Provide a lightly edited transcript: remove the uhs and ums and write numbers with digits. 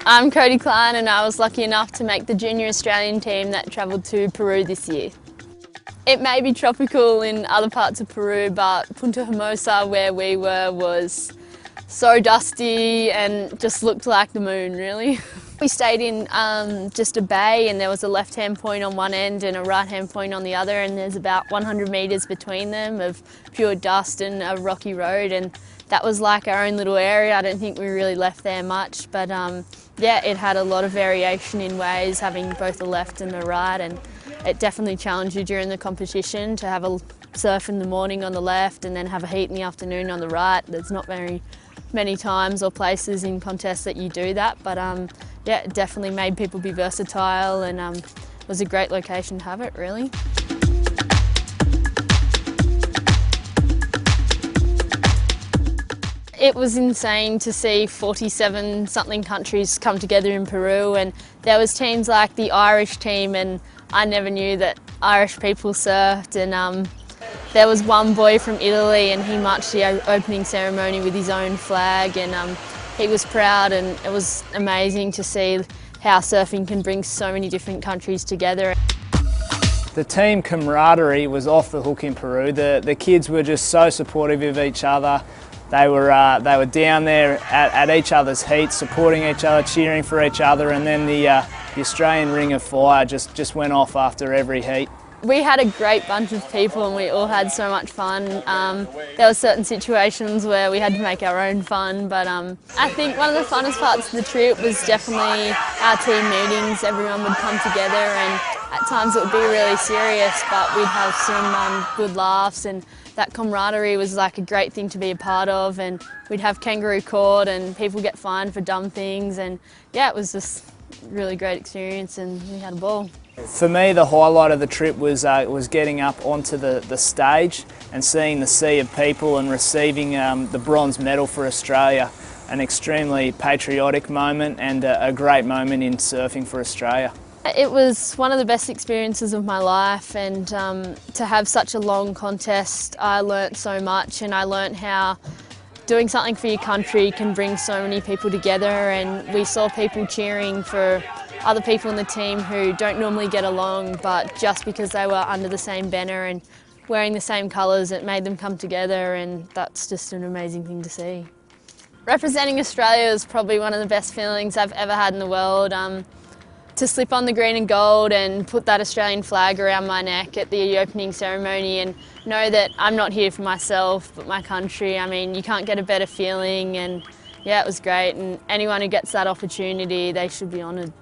I'm Cody Klein and I was lucky enough to make the junior Australian team that travelled to Peru this year. It may be tropical in other parts of Peru, but Punta Hermosa, where we were, was so dusty and just looked like the moon, really. We stayed in just a bay, and there was a left-hand point on one end and a right-hand point on the other, and there's about 100 metres between them of pure dust and a rocky road, and that was like our own little area. I don't think we really left there much, but yeah, it had a lot of variation in ways, having both the left and the right, and it definitely challenged you during the competition to have a surf in the morning on the left and then have a heat in the afternoon on the right. There's not very many times or places in contests that you do that, but yeah, it definitely made people be versatile, and was a great location to have it, really. It was insane to see 47 something countries come together in Peru, and there was teams like the Irish team, and I never knew that Irish people surfed, and there was one boy from Italy and he marched the opening ceremony with his own flag, and he was proud, and it was amazing to see how surfing can bring so many different countries together. The team camaraderie was off the hook in Peru. The kids were just so supportive of each other. They were down there at each other's heats, supporting each other, cheering for each other, and then the Australian Ring of Fire just went off after every heat. We had a great bunch of people and we all had so much fun. There were certain situations where we had to make our own fun, but I think one of the funnest parts of the trip was definitely our team meetings. Everyone would come together, and at times it would be really serious, but we'd have some good laughs, and that camaraderie was like a great thing to be a part of, and we'd have kangaroo court and people get fined for dumb things, and yeah, it was just a really great experience and we had a ball. For me, the highlight of the trip was getting up onto the stage and seeing the sea of people and receiving the bronze medal for Australia. An extremely patriotic moment and a great moment in surfing for Australia. It was one of the best experiences of my life, and to have such a long contest, I learnt so much, and I learnt how doing something for your country can bring so many people together, and we saw people cheering for other people in the team who don't normally get along, but just because they were under the same banner and wearing the same colours, it made them come together, and that's just an amazing thing to see. Representing Australia is probably one of the best feelings I've ever had in the world. To slip on the green and gold and put that Australian flag around my neck at the opening ceremony and know that I'm not here for myself but my country. I mean, you can't get a better feeling, and yeah, it was great, and anyone who gets that opportunity, they should be honoured.